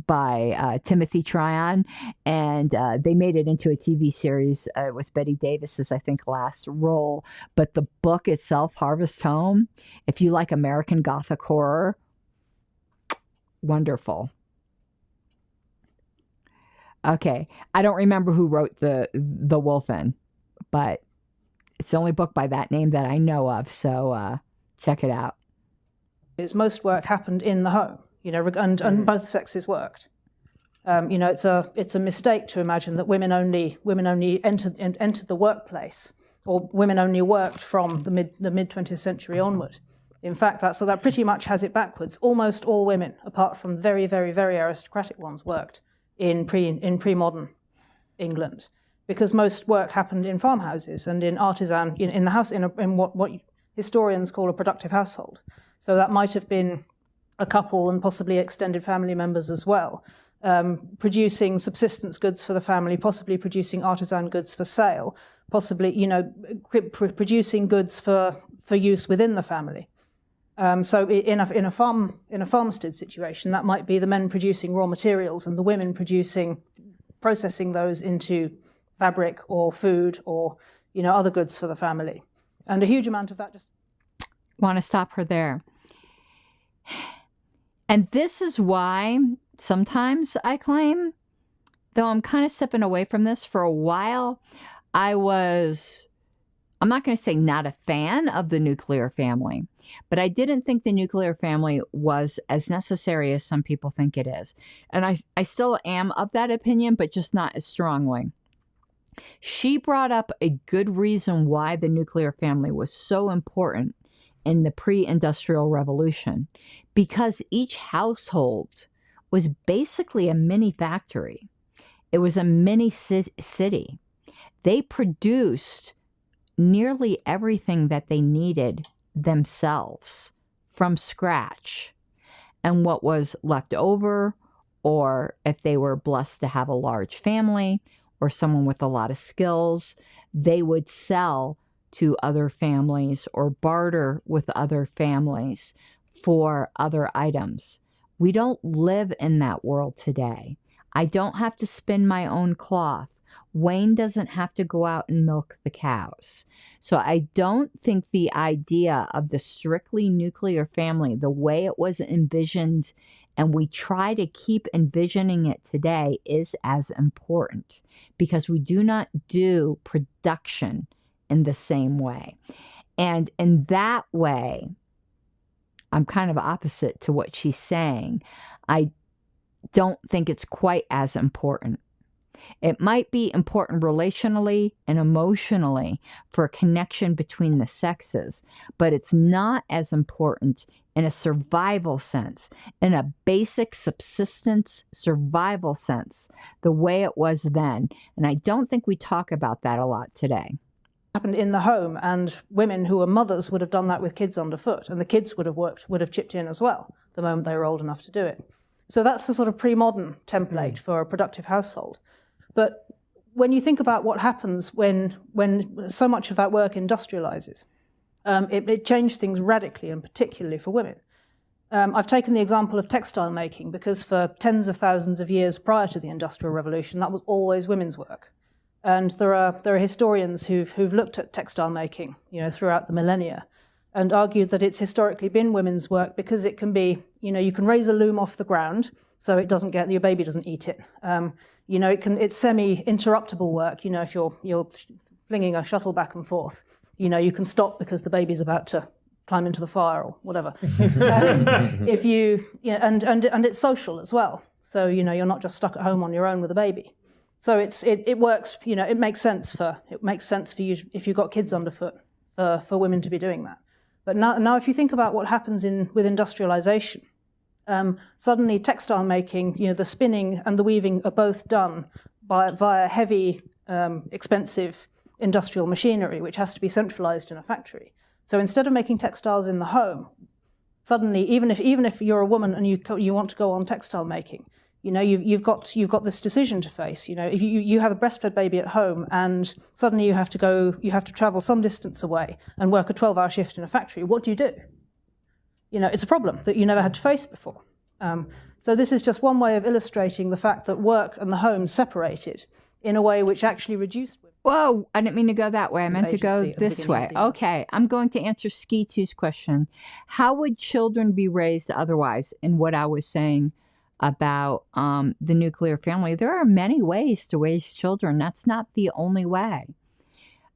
by Timothy Tryon, and they made it into a TV series. It was Betty Davis's, I think, last role. But the book itself, Harvest Home, if you like American Gothic horror, wonderful. Okay, I don't remember who wrote the Wolfen, but it's the only book by that name that I know of, so check it out. Most work happened in the home. And both sexes worked. It's a mistake to imagine that women only entered the workplace, or women only worked from the mid 20th century onward. In fact, that pretty much has it backwards. Almost all women, apart from very, very, very aristocratic ones, worked in pre-modern England, because most work happened in farmhouses and in artisan in the house in what historians call a productive household. So that might have been a couple and possibly extended family members as well, producing subsistence goods for the family, possibly producing artisan goods for sale, possibly, producing goods for use within the family. So in a farmstead situation, that might be the men producing raw materials and the women processing those into fabric or food or, other goods for the family. And a huge amount of that just... Want to stop her there. And this is why sometimes I claim, though I'm kind of stepping away from this, for a while, I'm not going to say not a fan of the nuclear family, but I didn't think the nuclear family was as necessary as some people think it is. And I still am of that opinion, but just not as strongly. She brought up a good reason why the nuclear family was so important in the pre-industrial revolution, because each household was basically a mini factory. It was a mini city. They produced nearly everything that they needed themselves from scratch. And what was left over, or if they were blessed to have a large family or someone with a lot of skills, they would sell to other families or barter with other families for other items. We don't live in that world today. I don't have to spin my own cloth. Wayne doesn't have to go out and milk the cows. So I don't think the idea of the strictly nuclear family, the way it was envisioned, and we try to keep envisioning it today, is as important, because we do not do production in the same way. And in that way, I'm kind of opposite to what she's saying. I don't think it's quite as important. It might be important relationally and emotionally for a connection between the sexes, but it's not as important in a survival sense, in a basic subsistence survival sense, the way it was then. And I don't think we talk about that a lot today. Happened in the home, and women who were mothers would have done that with kids underfoot, and the kids would have chipped in as well the moment they were old enough to do it. So that's the sort of pre-modern template for a productive household. But when you think about what happens when so much of that work industrializes, it changed things radically, and particularly for women. I've taken the example of textile making because for tens of thousands of years prior to the Industrial Revolution, that was always women's work. And there are historians who've looked at textile making, throughout the millennia, and argued that it's historically been women's work because it can be, you can raise a loom off the ground so it doesn't your baby doesn't eat it. It's semi-interruptible work. If you're flinging a shuttle back and forth, you can stop because the baby's about to climb into the fire or whatever. And it's social as well. So you're not just stuck at home on your own with a baby. So it works. It makes sense for you if you've got kids underfoot for women to be doing that. But now if you think about what happens with industrialization, suddenly textile making, the spinning and the weaving are both done via heavy, expensive industrial machinery, which has to be centralized in a factory. So instead of making textiles in the home, suddenly, even if you're a woman and you want to go on textile making, you've got this decision to face. If you have a breastfed baby at home and suddenly you have to travel some distance away and work a 12-hour shift in a factory, what do? It's a problem that you never had to face before. So this is just one way of illustrating the fact that work and the home separated in a way which actually reduced women. Whoa, I didn't mean to go that way. I meant to go this way. Okay, I'm going to answer Ski 2's question. How would children be raised otherwise in what I was saying about the nuclear family? There are many ways to raise children. That's not the only way.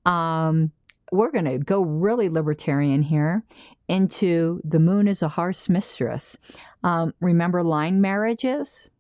We're going to go really libertarian here into the moon is a harsh mistress. Remember line marriages?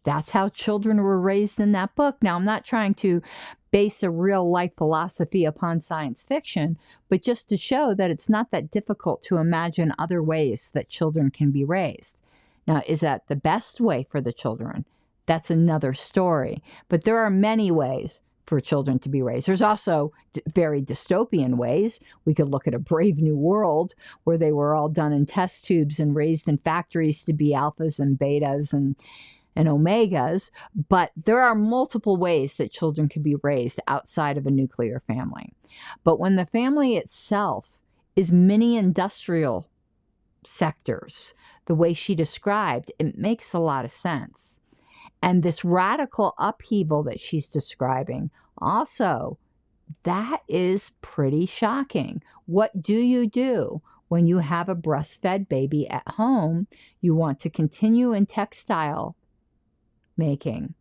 That's how children were raised in that book. Now, I'm not trying to base a real life philosophy upon science fiction, but just to show that it's not that difficult to imagine other ways that children can be raised. Now, is that the best way for the children? That's another story. But there are many ways for children to be raised. There's also very dystopian ways. We could look at A Brave New World, where they were all done in test tubes and raised in factories to be alphas and betas and omegas. But there are multiple ways that children can be raised outside of a nuclear family. But when the family itself is mini industrial sectors, the way she described, it makes a lot of sense. And this radical upheaval that she's describing, also, that is pretty shocking. What do you do when you have a breastfed baby at home? You want to continue in textile making.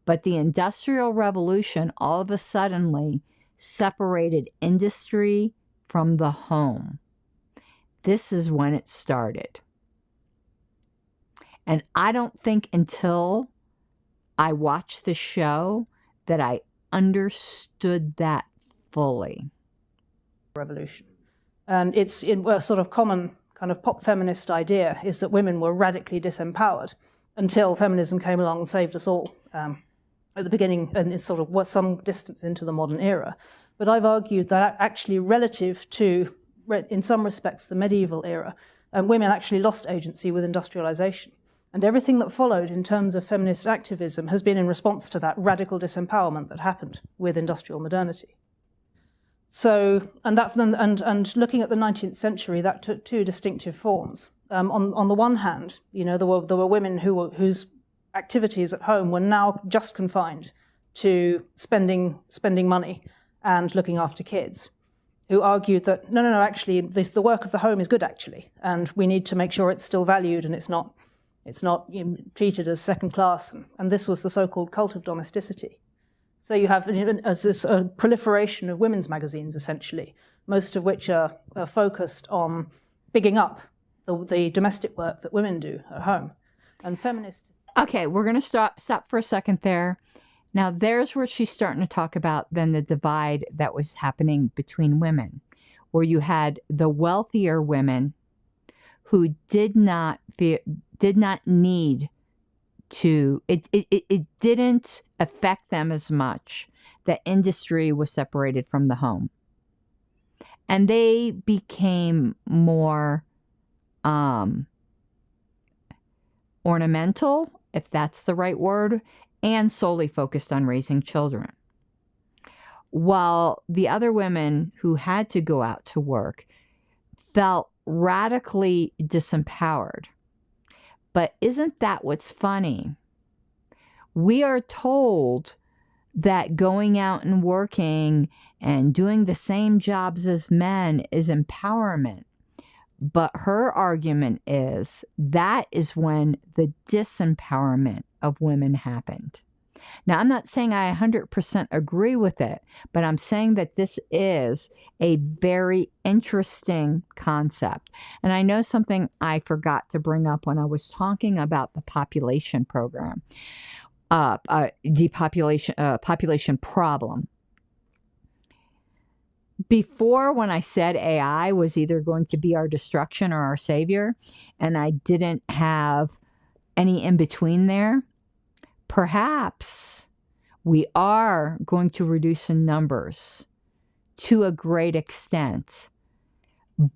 But the Industrial Revolution all of a sudden separated industry from the home. This is when it started. And I don't think until I watched the show that I understood that fully. Revolution. And it's in a sort of common kind of pop feminist idea is that women were radically disempowered until feminism came along and saved us all at the beginning, and it's sort of some distance into the modern era. But I've argued that actually relative to, in some respects, the medieval era, women actually lost agency with industrialization. And everything that followed in terms of feminist activism has been in response to that radical disempowerment that happened with industrial modernity. So, and looking at the 19th century, that took two distinctive forms. On the one hand, there were women whose activities at home were now just confined to spending money and looking after kids, who argued that no, actually, the work of the home is good, actually, and we need to make sure it's still valued and it's not treated as second class. And this was the so-called cult of domesticity. So you have a proliferation of women's magazines, essentially, most of which are focused on bigging up the domestic work that women do at home. And feminist... Okay, we're going to stop for a second there. Now, there's where she's starting to talk about then the divide that was happening between women, where you had the wealthier women who did not need to, it didn't affect them as much that industry was separated from the home. And they became more ornamental, if that's the right word, and solely focused on raising children. While the other women who had to go out to work felt radically disempowered. But isn't that what's funny? We are told that going out and working and doing the same jobs as men is empowerment. But her argument is that is when the disempowerment of women happened. Now, I'm not saying I 100% agree with it, but I'm saying that this is a very interesting concept. And I know something I forgot to bring up when I was talking about the population program, population problem. Before, when I said AI was either going to be our destruction or our savior, and I didn't have any in between there, perhaps we are going to reduce in numbers to a great extent,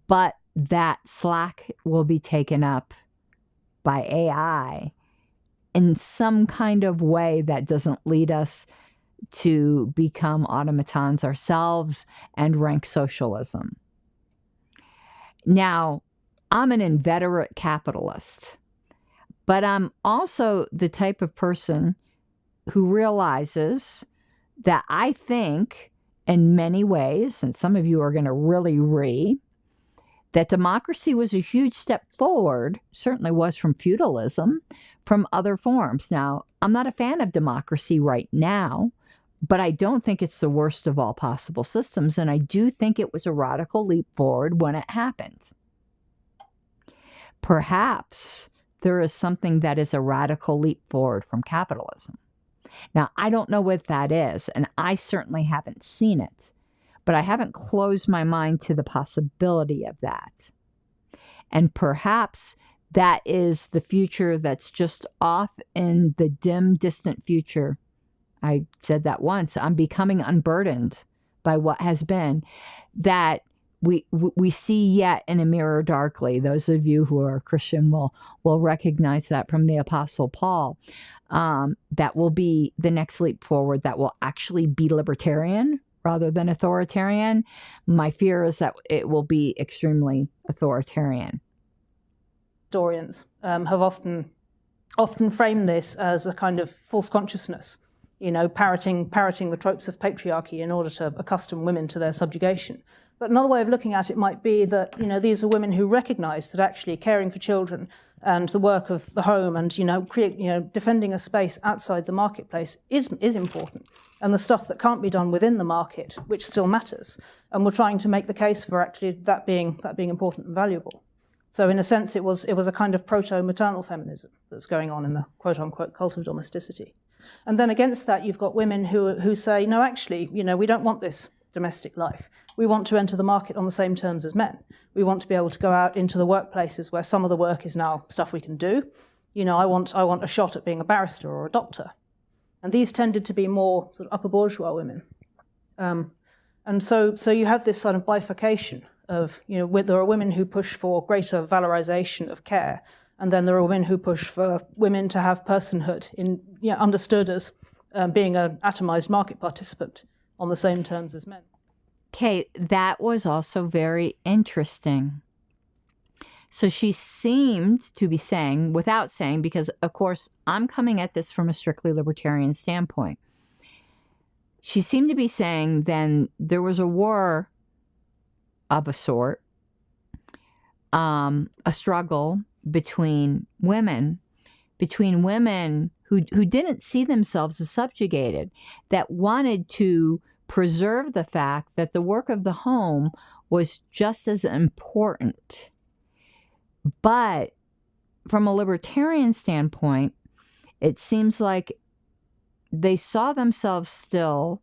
but that slack will be taken up by AI in some kind of way that doesn't lead us to become automatons ourselves and rank socialism. Now, I'm an inveterate capitalist, but I'm also the type of person who realizes that I think in many ways, and some of you are going to really agree, that democracy was a huge step forward, certainly was from feudalism, from other forms. Now, I'm not a fan of democracy right now, but I don't think it's the worst of all possible systems, and I do think it was a radical leap forward when it happened. Perhaps there is something that is a radical leap forward from capitalism. Now, I don't know what that is, and I certainly haven't seen it, but I haven't closed my mind to the possibility of that. And perhaps that is the future that's just off in the dim, distant future. I said that once. I'm becoming unburdened by what has been, that we see yet in a mirror darkly. Those of you who are Christian will recognize that from the Apostle Paul. That will be the next leap forward, that will actually be libertarian rather than authoritarian. My fear is that it will be extremely authoritarian. Historians have often framed this as a kind of false consciousness, parroting the tropes of patriarchy in order to accustom women to their subjugation. But another way of looking at it might be that, these are women who recognize that actually caring for children and the work of the home and, defending a space outside the marketplace is important. And the stuff that can't be done within the market, which still matters. And we're trying to make the case for actually that being important and valuable. So in a sense, it was a kind of proto-maternal feminism that's going on in the quote-unquote cult of domesticity. And then against that, you've got women who say, no, actually, we don't want this domestic life. We want to enter the market on the same terms as men. We want to be able to go out into the workplaces where some of the work is now stuff we can do. I want a shot at being a barrister or a doctor. And these tended to be more sort of upper bourgeois women. And so you have this sort of bifurcation of, there are women who push for greater valorization of care, and then there are women who push for women to have personhood, understood as being an atomized market participant on the same terms as men. Okay, that was also very interesting. So she seemed to be saying, without saying, because of course I'm coming at this from a strictly libertarian standpoint. She seemed to be saying then there was a war of a sort, a struggle between women who didn't see themselves as subjugated, that wanted to preserve the fact that the work of the home was just as important. But from a libertarian standpoint, it seems like they saw themselves still,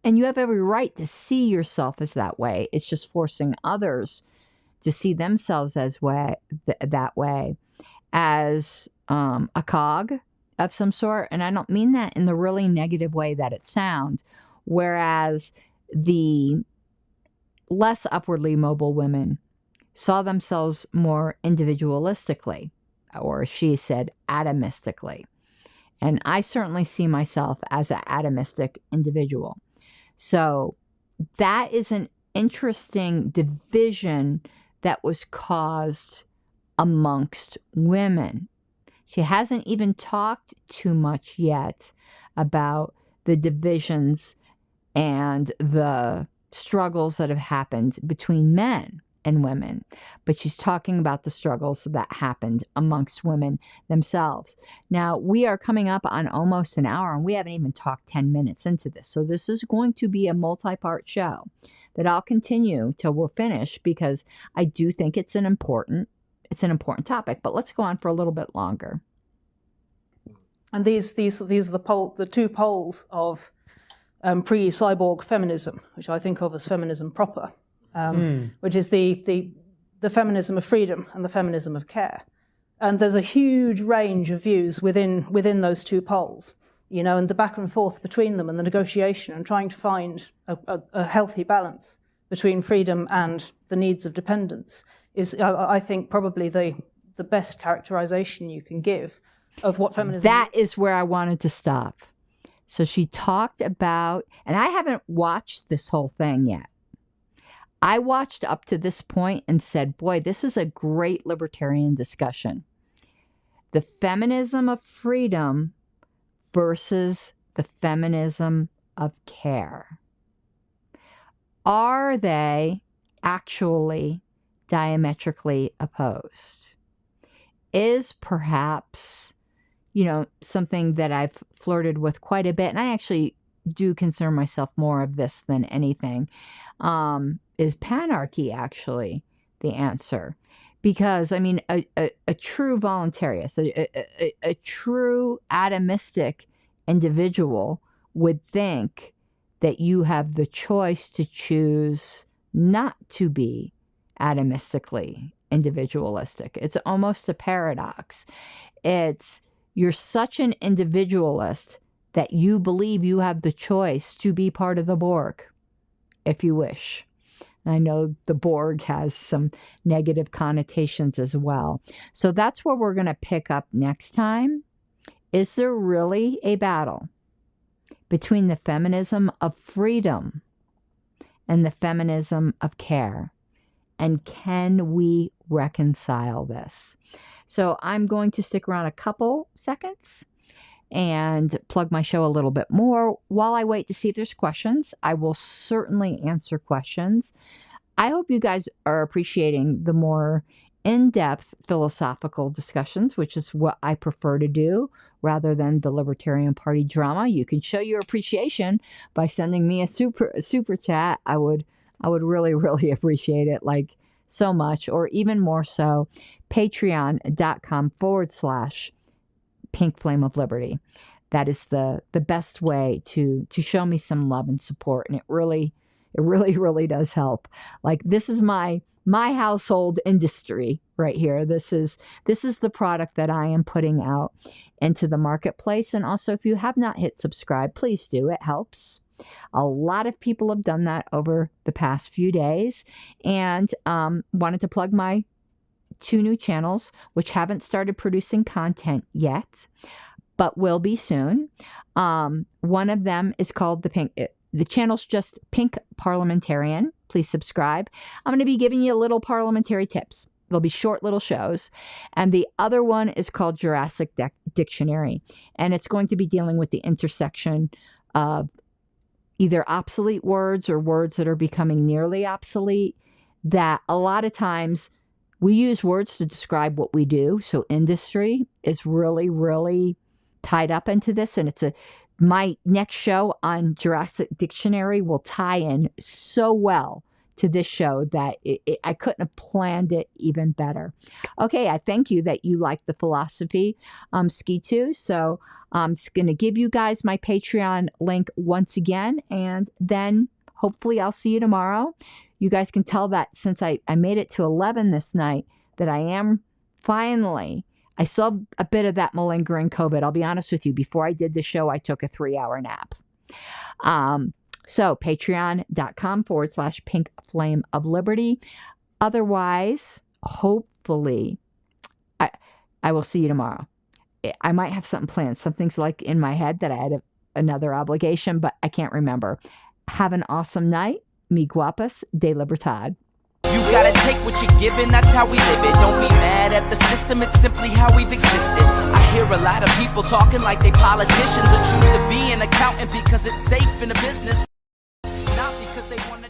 and you have every right to see yourself as that way. It's just forcing others to see themselves as that way, as a cog of some sort. And I don't mean that in the really negative way that it sounds. Whereas the less upwardly mobile women saw themselves more individualistically, or she said atomistically. And I certainly see myself as an atomistic individual. So that is an interesting division that was caused amongst women. She hasn't even talked too much yet about the divisions and the struggles that have happened between men and women, but she's talking about the struggles that happened amongst women themselves. Now, we are coming up on almost an hour, and we haven't even talked 10 minutes into this. So this is going to be a multi-part show that I'll continue till we're finished, because I do think it's an important topic. But let's go on for a little bit longer. And these are the two poles of pre-cyborg feminism, which I think of as feminism proper, which is the feminism of freedom and the feminism of care. And there's a huge range of views within those two poles, you know, and the back and forth between them and the negotiation and trying to find a healthy balance between freedom and the needs of dependence is, I think, probably the best characterization you can give of what feminism is. That is where I wanted to stop. So she talked about, and I haven't watched this whole thing yet. I watched up to this point and said, boy, this is a great libertarian discussion. The feminism of freedom versus the feminism of care. Are they actually diametrically opposed? Is perhaps, you know, something that I've flirted with quite a bit, and I actually do concern myself more of this than anything, is panarchy actually the answer? Because, I mean, a true voluntarist, a true atomistic individual would think that you have the choice to choose not to be atomistically individualistic. It's almost a paradox. You're such an individualist that you believe you have the choice to be part of the Borg, if you wish. And I know the Borg has some negative connotations as well. So that's where we're going to pick up next time. Is there really a battle between the feminism of freedom and the feminism of care? And can we reconcile this? So I'm going to stick around a couple seconds and plug my show a little bit more while I wait to see if there's questions. I will certainly answer questions. I hope you guys are appreciating the more in-depth philosophical discussions, which is what I prefer to do, rather than the Libertarian Party drama. You can show your appreciation by sending me a super chat. I would really, really appreciate it, like so much, or even more so, patreon.com/Pink Flame of Liberty. That is the best way to show me some love and support. And it really does help. Like, this is my household industry right here. This is the product that I am putting out into the marketplace. And also, if you have not hit subscribe, please do. It helps. A lot of people have done that over the past few days. And wanted to plug my 2 new channels, which haven't started producing content yet, but will be soon. One of them is called The channel's just Pink Parliamentarian. Please subscribe. I'm going to be giving you little parliamentary tips. They'll be short little shows. And the other one is called Jurassic Dictionary. And it's going to be dealing with the intersection of either obsolete words or words that are becoming nearly obsolete, that a lot of times we use words to describe what we do. So industry is really, really tied up into this. And my next show on Jurassic Dictionary will tie in so well to this show that I couldn't have planned it even better. Okay, I thank you that you like the philosophy, Ski 2. So I'm just going to give you guys my Patreon link once again, and then hopefully I'll see you tomorrow. You guys can tell that since I made it to 11 this night, that I am finally, I saw a bit of that malingering COVID. I'll be honest with you, before I did the show, I took a 3-hour nap. So patreon.com/Pink Flame of Liberty. Otherwise, hopefully, I will see you tomorrow. I might have something planned. Something's like in my head that I had another obligation, but I can't remember. Have an awesome night. Mi guapas de libertad. You gotta take what you're given, that's how we live it. Don't be mad at the system, it's simply how we've existed. I hear a lot of people talking like they politicians and choose to be an accountant because it's safe in the business, not because they want to